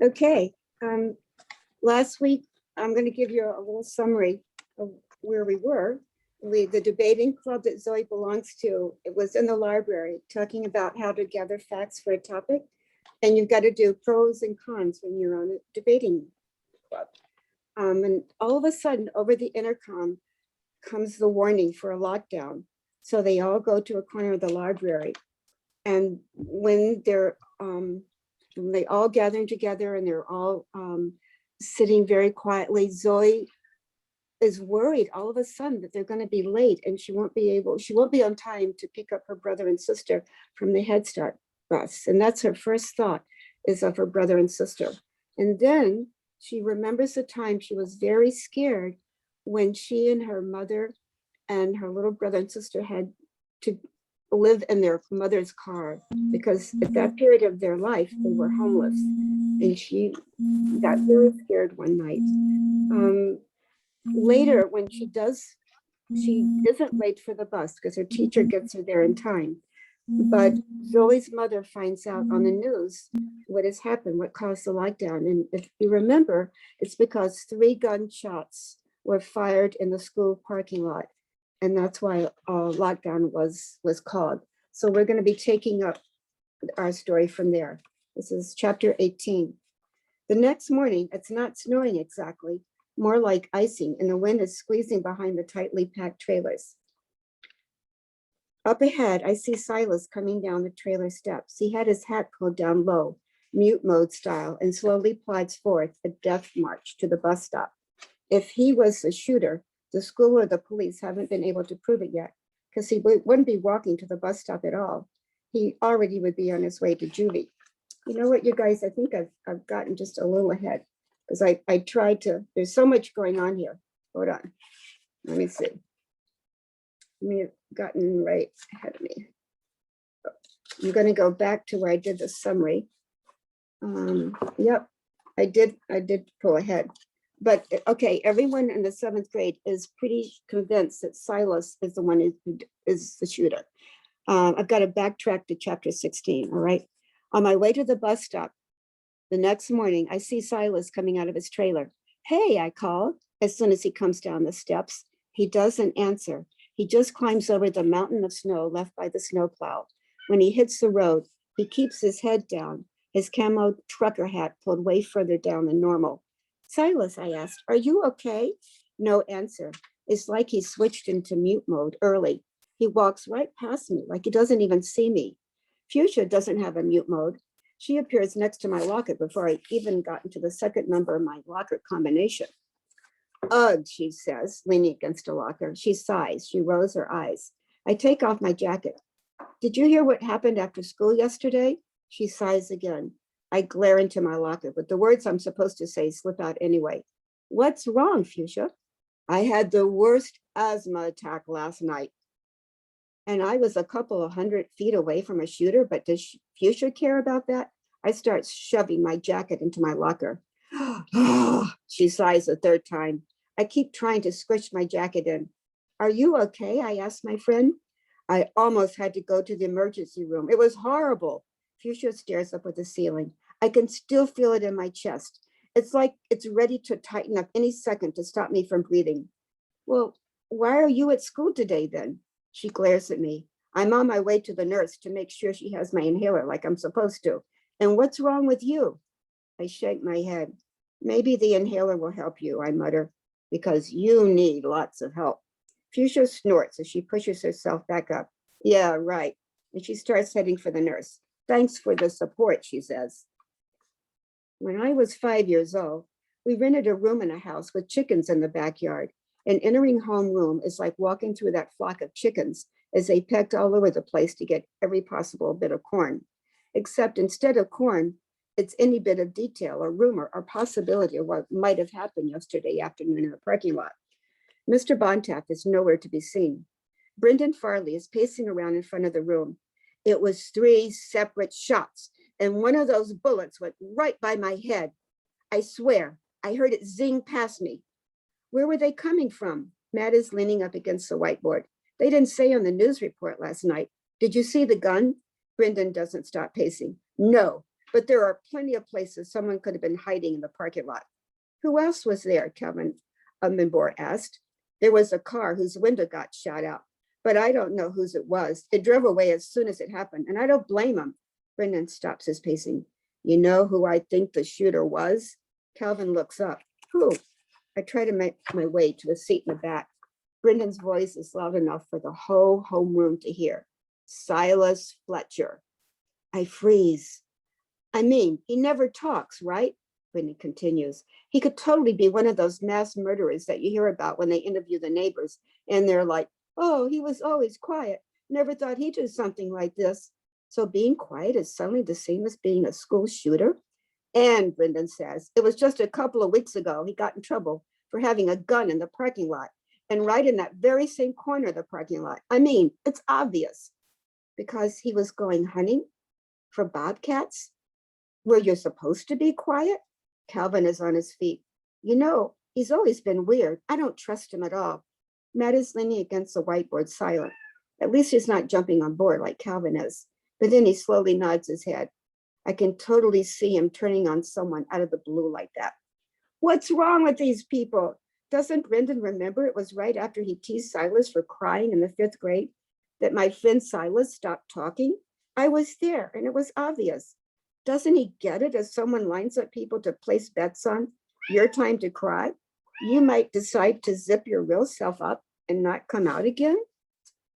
Okay, last week, I'm going to give you a little summary of where we were. The debating club that Zoe belongs to, it was in the library talking about how to gather facts for a topic. And you've got to do pros and cons when you're on a debating club. And all of a sudden, over the intercom comes the warning for a lockdown. So they all go to a corner of the library. And when they all gathering together and they're all sitting very quietly, Zoe is worried all of a sudden that they're going to be late and she won't be on time to pick up her brother and sister from the Head Start bus. And that's her first thought, is of her brother and sister. And then she remembers the time she was very scared when she and her mother and her little brother and sister had to live in their mother's car, because at that period of their life, they were homeless. And she got very scared one night. Later, when she isn't late for the bus because her teacher gets her there in time. But Zoe's mother finds out on the news what has happened, what caused the lockdown. And if you remember, it's because 3 gunshots were fired in the school parking lot. And that's why lockdown was called. So we're going to be taking up our story from there. This is chapter 18. The next morning, it's not snowing exactly, more like icing, and the wind is squeezing behind the tightly packed trailers. Up ahead, I see Silas coming down the trailer steps. He had his hat pulled down low, mute mode style, and slowly plods forth a death march to the bus stop. If he was the shooter, the school or the police haven't been able to prove it yet, because he wouldn't be walking to the bus stop at all. He already would be on his way to juvie. You know what, you guys, I think I've gotten just a little ahead, because I tried to, there's so much going on here. Hold on, let me see. I may have gotten right ahead of me. I'm going to go back to where I did the summary. Yep, I did pull ahead. But okay, everyone in the 7th grade is pretty convinced that Silas is the one who is the shooter. I've got to backtrack to chapter 16, all right? On my way to the bus stop, the next morning, I see Silas coming out of his trailer. Hey, I called as soon as he comes down the steps. He doesn't answer. He just climbs over the mountain of snow left by the snowplow. When he hits the road, he keeps his head down, his camo trucker hat pulled way further down than normal. Silas, I asked, are you okay? No answer. It's like he switched into mute mode early. He walks right past me like he doesn't even see me. Fuchsia doesn't have a mute mode. She appears next to my locker before I even got into the second number of my locker combination. Ugh, she says, leaning against a locker. She sighs. She rolls her eyes. I take off my jacket. Did you hear what happened after school yesterday? She sighs again. I glare into my locker, but the words I'm supposed to say slip out anyway. What's wrong, Fuchsia? I had the worst asthma attack last night. And I was a couple of 100 feet away from a shooter, but does Fuchsia care about that? I start shoving my jacket into my locker. She sighs a third time. I keep trying to squish my jacket in. Are you okay? I asked my friend. I almost had to go to the emergency room. It was horrible. Fuchsia stares up at the ceiling. I can still feel it in my chest. It's like it's ready to tighten up any second to stop me from breathing. Well, why are you at school today then? She glares at me. I'm on my way to the nurse to make sure she has my inhaler like I'm supposed to. And what's wrong with you? I shake my head. Maybe the inhaler will help you, I mutter, because you need lots of help. Fuchsia snorts as she pushes herself back up. Yeah, right. And she starts heading for the nurse. Thanks for the support, she says. When I was 5 years old, we rented a room in a house with chickens in the backyard. And entering homeroom is like walking through that flock of chickens as they pecked all over the place to get every possible bit of corn. Except instead of corn, it's any bit of detail or rumor or possibility of what might have happened yesterday afternoon in the parking lot. Mr. Bontaff is nowhere to be seen. Brendan Farley is pacing around in front of the room. It was 3 separate shots, and one of those bullets went right by my head. I swear, I heard it zing past me. Where were they coming from? Matt is leaning up against the whiteboard. They didn't say on the news report last night. Did you see the gun? Brendan doesn't stop pacing. No, but there are plenty of places someone could have been hiding in the parking lot. Who else was there? Calvin Minbor asked. There was a car whose window got shot out, but I don't know whose it was. It drove away as soon as it happened, and I don't blame him. Brendan stops his pacing. You know who I think the shooter was? Calvin looks up. Who? I try to make my way to a seat in the back. Brendan's voice is loud enough for the whole homeroom to hear. Silas Fletcher. I freeze. I mean, he never talks, right? Brendan continues. He could totally be one of those mass murderers that you hear about when they interview the neighbors, and they're like, oh, he was always quiet. Never thought he'd do something like this. So being quiet is suddenly the same as being a school shooter? And Brendan says, it was just a couple of weeks ago he got in trouble for having a gun in the parking lot, and right in that very same corner of the parking lot. I mean, it's obvious, because he was going hunting for bobcats where you're supposed to be quiet. Calvin is on his feet. You know, he's always been weird. I don't trust him at all. Matt is leaning against the whiteboard, silent. At least he's not jumping on board like Calvin is. But then he slowly nods his head. I can totally see him turning on someone out of the blue like that. What's wrong with these people? Doesn't Brendan remember it was right after he teased Silas for crying in the 5th grade that my friend Silas stopped talking? I was there and it was obvious. Doesn't he get it as someone lines up people to place bets on your time to cry? You might decide to zip your real self up and not come out again?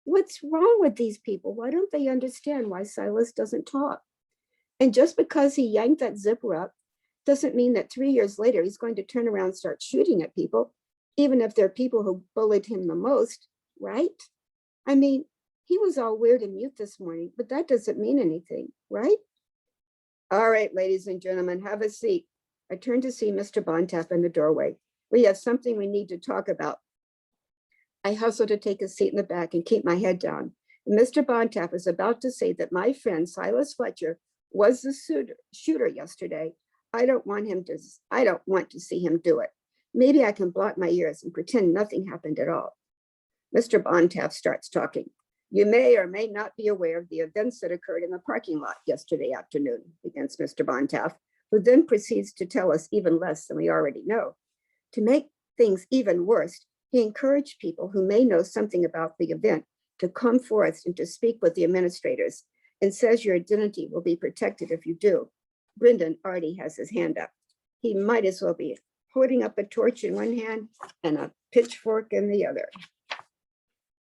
What's wrong with these people? Why don't they understand why Silas doesn't talk? And just because he yanked that zipper up doesn't mean that 3 years later he's going to turn around and start shooting at people, even if they're people who bullied him the most, right? I mean, he was all weird and mute this morning, but that doesn't mean anything, right? All right, ladies and gentlemen, have a seat. I turn to see Mr. Bontemps in the doorway. We have something we need to talk about. I hustle to take a seat in the back and keep my head down. Mr. Bontemps is about to say that my friend Silas Fletcher was the shooter yesterday. I don't want to see him do it. Maybe I can block my ears and pretend nothing happened at all. Mr. Bontemps starts talking. You may or may not be aware of the events that occurred in the parking lot yesterday afternoon, begins Mr. Bontemps, who then proceeds to tell us even less than we already know. To make things even worse, he encouraged people who may know something about the event to come forth and to speak with the administrators, and says your identity will be protected if you do. Brendan already has his hand up. He might as well be holding up a torch in one hand and a pitchfork in the other.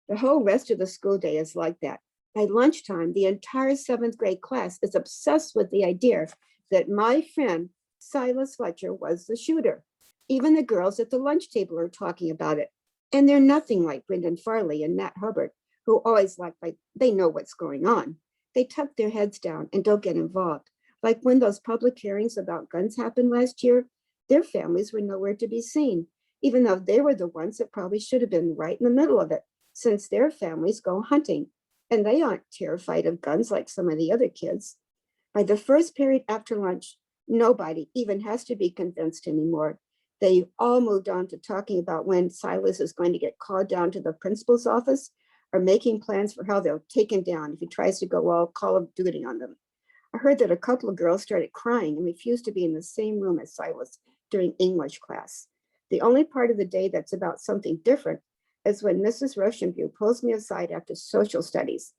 The whole rest of the school day is like that. By lunchtime, the entire 7th grade class is obsessed with the idea that my friend Silas Fletcher was the shooter. Even the girls at the lunch table are talking about it. And they're nothing like Brendan Farley and Nat Hubbard, who always like they know what's going on. They tuck their heads down and don't get involved. Like when those public hearings about guns happened last year, their families were nowhere to be seen, even though they were the ones that probably should have been right in the middle of it, since their families go hunting, and they aren't terrified of guns like some of the other kids. By the first period after lunch, nobody even has to be convinced anymore. They all moved on to talking about when Silas is going to get called down to the principal's office, or making plans for how they'll take him down if he tries to go all Call of Duty on them. I heard that a couple of girls started crying and refused to be in the same room as Silas during English class. The only part of the day that's about something different is when Mrs. Rochambeau pulls me aside after social studies.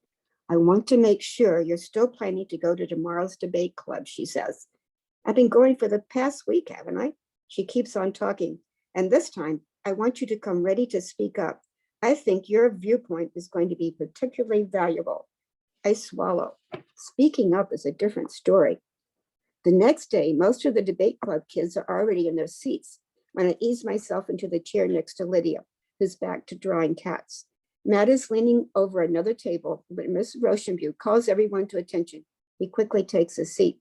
I want to make sure you're still planning to go to tomorrow's debate club, she says. I've been going for the past week, haven't I? She keeps on talking. And this time, I want you to come ready to speak up. I think your viewpoint is going to be particularly valuable. I swallow. Speaking up is a different story. The next day, most of the debate club kids are already in their seats when I ease myself into the chair next to Lydia, who's back to drawing cats. Matt is leaning over another table, but Miss Rochambeau calls everyone to attention. He quickly takes a seat.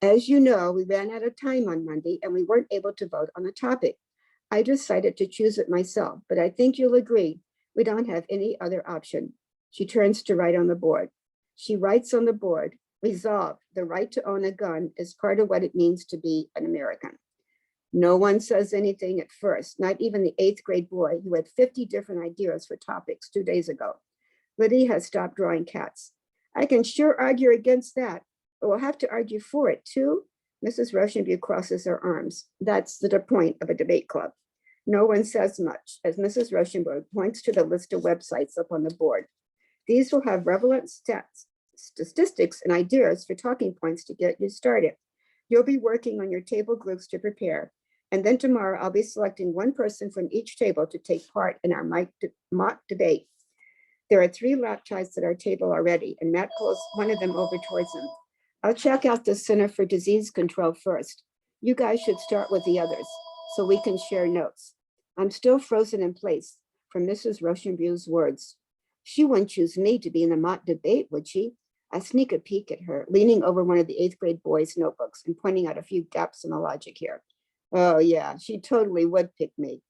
As you know, we ran out of time on Monday and we weren't able to vote on the topic. I decided to choose it myself, but I think you'll agree we don't have any other option. She turns to write on the board. She writes on the board, resolved, the right to own a gun is part of what it means to be an American. No one says anything at first, not even the 8th grade boy who had 50 different ideas for topics 2 days ago. Lydia has stopped drawing cats. I can sure argue against that. We'll have to argue for it too. Mrs. Rochenview crosses her arms. That's the point of a debate club. No one says much as Mrs. Rochenview points to the list of websites up on the board. These will have relevant statistics and ideas for talking points to get you started. You'll be working on your table groups to prepare. And then tomorrow I'll be selecting one person from each table to take part in our mock debate. There are 3 laptops at our table already, and Matt pulls one of them over towards him. I'll check out the Center for Disease Control first. You guys should start with the others so we can share notes. I'm still frozen in place from Mrs. Rochenview's words. She wouldn't choose me to be in the mock debate, would she? I sneak a peek at her, leaning over one of the 8th grade boys' notebooks and pointing out a few gaps in the logic here. Oh yeah, she totally would pick me.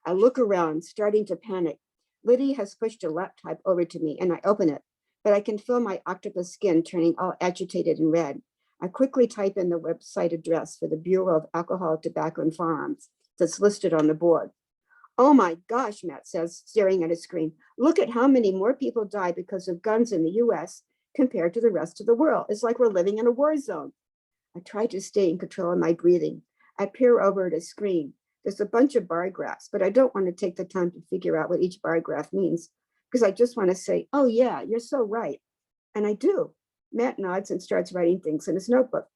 I look around, starting to panic. Lydia has pushed a laptop over to me and I open it, but I can feel my octopus skin turning all agitated and red. I quickly type in the website address for the Bureau of Alcohol, Tobacco, and Firearms that's listed on the board. Oh my gosh, Matt says, staring at his screen. Look at how many more people die because of guns in the US compared to the rest of the world. It's like we're living in a war zone. I try to stay in control of my breathing. I peer over at a screen. There's a bunch of bar graphs, but I don't want to take the time to figure out what each bar graph means because I just want to say, oh yeah, you're so right. And I do. Matt nods and starts writing things in his notebook.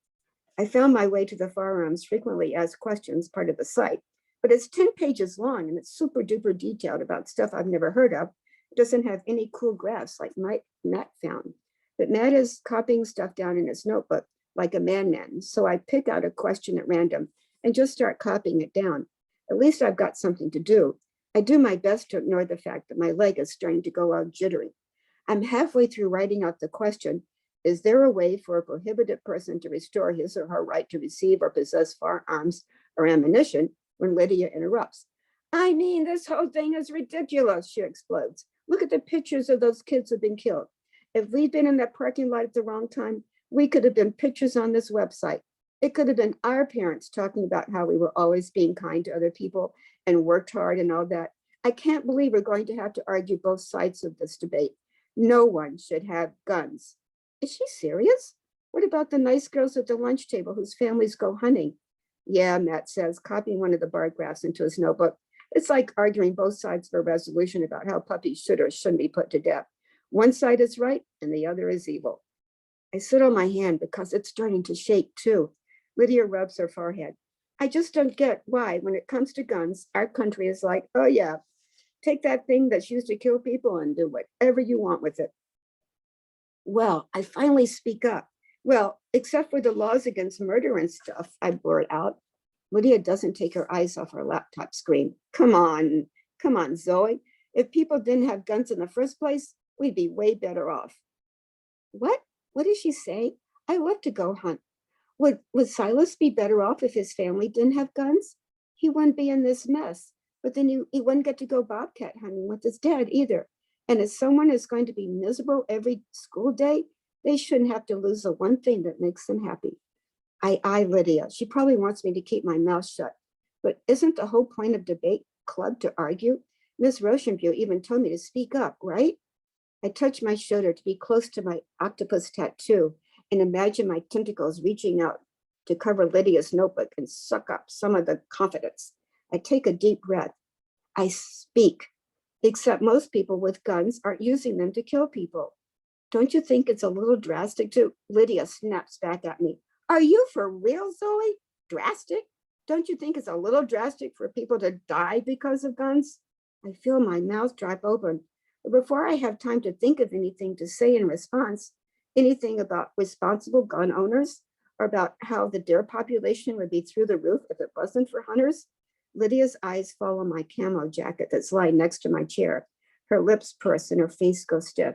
I found my way to the firearms frequently asked questions part of the site, but it's 10 pages long and it's super duper detailed about stuff I've never heard of. It doesn't have any cool graphs like Matt found. But Matt is copying stuff down in his notebook like a madman. So I pick out a question at random and just start copying it down. At least I've got something to do. I do my best to ignore the fact that my leg is starting to go all jittery. I'm halfway through writing out the question. Is there a way for a prohibited person to restore his or her right to receive or possess firearms or ammunition when Lydia interrupts? I mean, this whole thing is ridiculous, she explodes. Look at the pictures of those kids who've been killed. If we'd been in that parking lot at the wrong time, we could have been pictures on this website. It could have been our parents talking about how we were always being kind to other people and worked hard and all that. I can't believe we're going to have to argue both sides of this debate. No one should have guns. Is she serious? What about the nice girls at the lunch table whose families go hunting? Yeah, Matt says, copying one of the bar graphs into his notebook. It's like arguing both sides of a resolution about how puppies should or shouldn't be put to death. One side is right and the other is evil. I sit on my hand because it's starting to shake too. Lydia rubs her forehead. I just don't get why, when it comes to guns, our country is like, oh yeah, take that thing that's used to kill people and do whatever you want with it. Well, I finally speak up. Well, except for the laws against murder and stuff, I blurt out. Lydia doesn't take her eyes off her laptop screen. Come on, Zoe. If people didn't have guns in the first place, we'd be way better off. What? What did she say? I love to go hunt. Would Silas be better off if his family didn't have guns? He wouldn't be in this mess, but then he wouldn't get to go bobcat hunting with his dad either. And if someone is going to be miserable every school day, they shouldn't have to lose the one thing that makes them happy. I eye Lydia. She probably wants me to keep my mouth shut. But isn't the whole point of debate club to argue? Miss Rochenview even told me to speak up, right? I touch my shoulder to be close to my octopus tattoo and imagine my tentacles reaching out to cover Lydia's notebook and suck up some of the confidence. I take a deep breath. I speak, except most people with guns aren't using them to kill people. Don't you think it's a little drastic to? Lydia snaps back at me. Are you for real, Zoe? Drastic? Don't you think it's a little drastic for people to die because of guns? I feel my mouth drop open. But before I have time to think of anything to say in response, anything about responsible gun owners or about how the deer population would be through the roof if it wasn't for hunters, Lydia's eyes follow my camo jacket that's lying next to my chair. Her lips purse and her face goes stiff.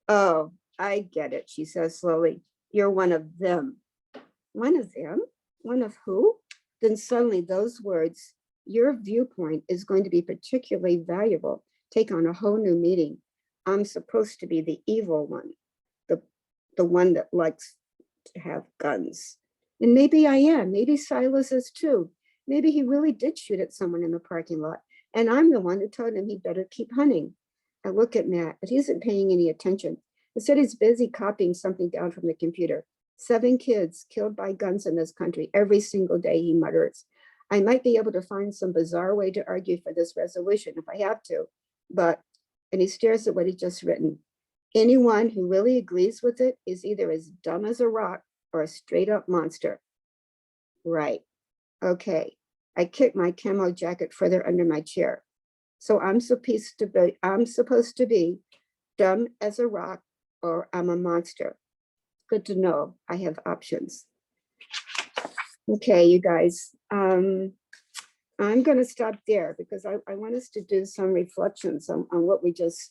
Oh, I get it, she says slowly. You're one of them. One of them? One of who? Then suddenly those words, your viewpoint is going to be particularly valuable, take on a whole new meaning. I'm supposed to be the evil one, the one that likes to have guns. And maybe I am, maybe Silas is too. Maybe he really did shoot at someone in the parking lot, and I'm the one who told him he'd better keep hunting. I look at Matt, but he isn't paying any attention. Instead, he's busy copying something down from the computer. 7 kids killed by guns in this country every single day, he mutters. I might be able to find some bizarre way to argue for this resolution if I have to, but, and he stares at what he just written. Anyone who really agrees with it is either as dumb as a rock or a straight up monster. Right. Okay. I kicked my camo jacket further under my chair. So I'm supposed to be dumb as a rock or I'm a monster. Good to know I have options. Okay, you guys, I'm going to stop there because I want us to do some reflections on what we just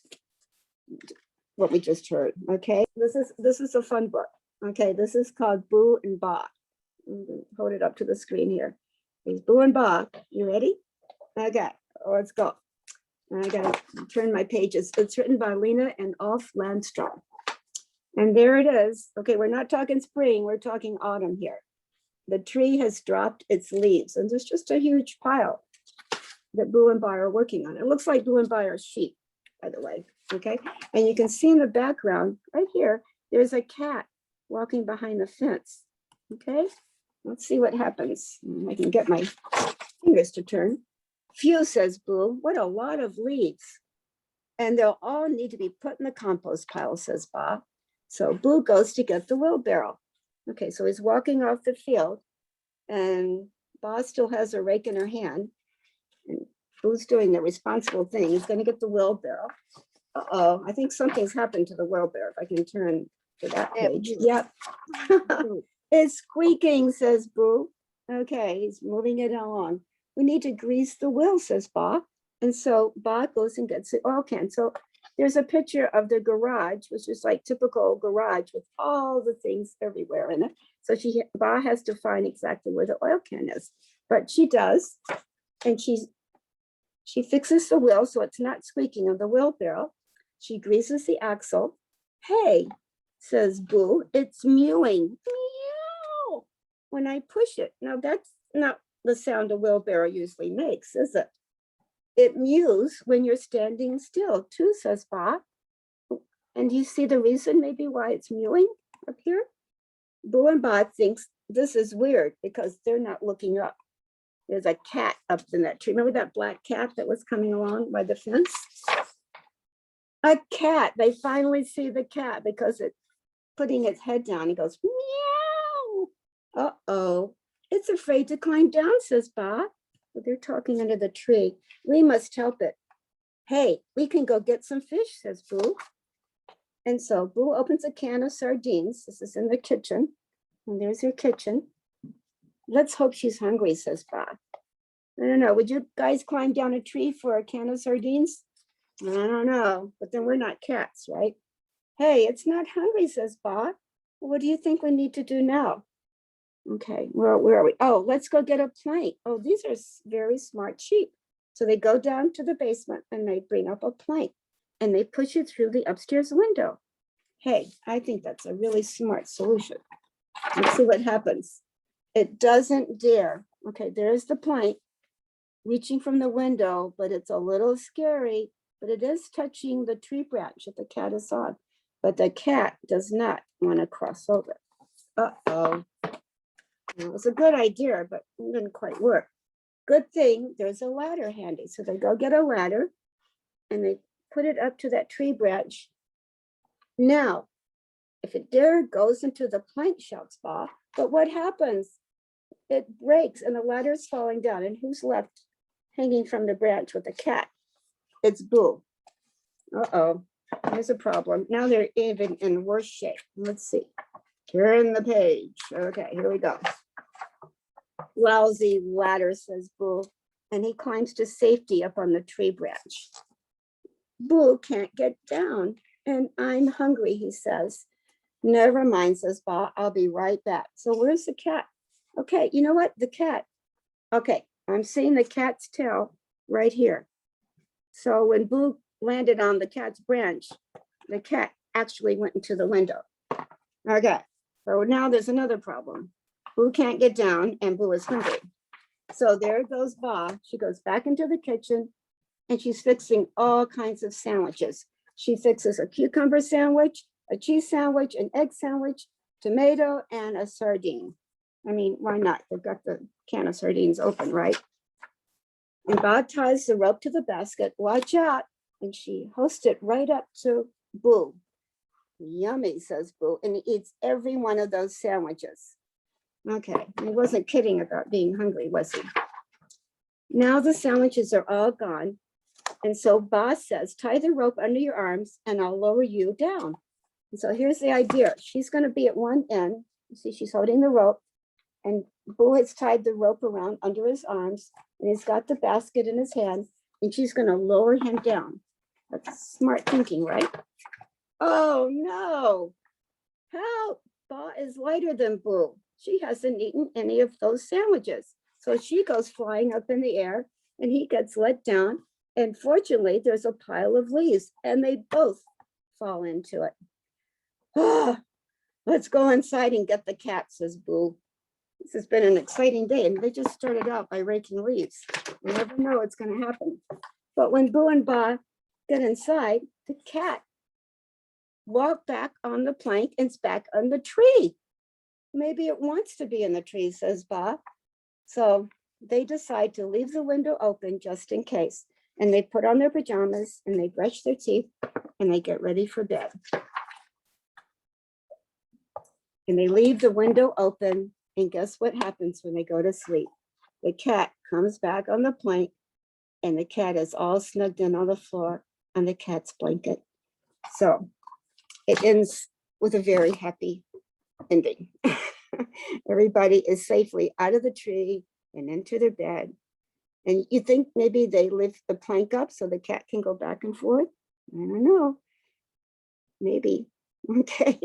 heard. Okay, this is a fun book. Okay, this is called Boo and Bob. Hold it up to the screen here. Here's Boo and Bob. You ready? Okay, let's go. I gotta turn my pages. It's written by Lena and Ulf Landstrom. And there it is. Okay, we're not talking spring, we're talking autumn here. The tree has dropped its leaves, and there's just a huge pile that Boo and Bob are working on. It looks like Boo and Bob are sheep, by the way. Okay, and you can see in the background right here, there's a cat walking behind the fence. Okay, let's see what happens. I can get my fingers to turn. Phew, says Boo, what a lot of leaves. And they'll all need to be put in the compost pile, says Bob. So Boo goes to get the wheelbarrow. Okay, so he's walking off the field and Bob still has a rake in her hand. And Boo's doing the responsible thing. He's going to get the wheelbarrow. Uh-oh, I think something's happened to the wheelbarrow. If I can turn to that page. Yep. It's squeaking, says Boo. Okay, he's moving it along. We need to grease the wheel, says Bob. And so Bob goes and gets the oil can. So there's a picture of the garage, which is like typical garage with all the things everywhere in it. So Bob has to find exactly where the oil can is. But she does. And she fixes the wheel so it's not squeaking on the wheelbarrow. She greases the axle. Hey, says Boo, it's mewing. Meow. When I push it. Now that's not the sound a wheelbarrow usually makes, is it? It mews when you're standing still too, says Bob. And you see the reason maybe why it's mewing up here? Boo and Bob thinks this is weird because they're not looking up. There's a cat up in that tree. Remember that black cat that was coming along by the fence? A cat. They finally see the cat because it's putting its head down. He goes, meow. Uh-oh. It's afraid to climb down, says Bob. But they're talking under the tree. We must help it. Hey, we can go get some fish, says Boo. And so Boo opens a can of sardines. This is in the kitchen. And there's her kitchen. Let's hope she's hungry, says Bob. I don't know. Would you guys climb down a tree for a can of sardines? I don't know. But then we're not cats, right? Hey, it's not hungry, says Bob. What do you think we need to do now? Okay, where are we? Oh, let's go get a plank. Oh, these are very smart sheep. So they go down to the basement and they bring up a plank and they push it through the upstairs window. Hey, I think that's a really smart solution. Let's see what happens. It doesn't dare. Okay, there's the plank reaching from the window, but it's a little scary, but it is touching the tree branch that the cat is on. But the cat does not want to cross over. Uh-oh. It was a good idea, but it didn't quite work. Good thing there's a ladder handy. So they go get a ladder and they put it up to that tree branch. Now, if it dare goes into the plank, shouts Bob, but what happens? It breaks and the ladder's falling down. And who's left hanging from the branch with the cat? It's Boo. Uh-oh, there's a problem. Now they're even in worse shape. Let's see. Turn the page. Okay, here we go. Lousy ladder, says Boo, and he climbs to safety up on the tree branch. Boo can't get down, and I'm hungry, he says. Never mind, says Bob, I'll be right back. So where's the cat? Okay, you know what? The cat. Okay, I'm seeing the cat's tail right here. So when Boo landed on the cat's branch, the cat actually went into the window. Okay, so now there's another problem. Boo can't get down and Boo is hungry. So there goes Bob. She goes back into the kitchen and she's fixing all kinds of sandwiches. She fixes a cucumber sandwich, a cheese sandwich, an egg sandwich, tomato, and a sardine. I mean, why not? They've got the can of sardines open, right? And Bob ties the rope to the basket. Watch out. And she hosts it right up to Boo. Yummy, says Boo, and he eats every one of those sandwiches. Okay, he wasn't kidding about being hungry, was he? Now the sandwiches are all gone. And so Boss says, tie the rope under your arms and I'll lower you down. And so here's the idea. She's going to be at one end. You see, she's holding the rope and Boo has tied the rope around under his arms and he's got the basket in his hand and she's going to lower him down. That's smart thinking, right? Oh no, help. Ba is lighter than Boo. She hasn't eaten any of those sandwiches. So she goes flying up in the air and he gets let down. And fortunately, there's a pile of leaves and they both fall into it. Oh, let's go inside and get the cat, says Boo. This has been an exciting day. And they just started out by raking leaves. You never know what's going to happen. But when Boo and Ba get inside, the cat walked back on the plank and it's back on the tree. Maybe it wants to be in the tree, says Ba. So they decide to leave the window open just in case. And they put on their pajamas and they brush their teeth and they get ready for bed. And they leave the window open. And guess what happens when they go to sleep? The cat comes back on the plank and the cat is all snugged in on the floor on the cat's blanket. So it ends with a very happy ending. Everybody is safely out of the tree and into their bed. And you think maybe they lift the plank up so the cat can go back and forth? I don't know. Maybe. Okay.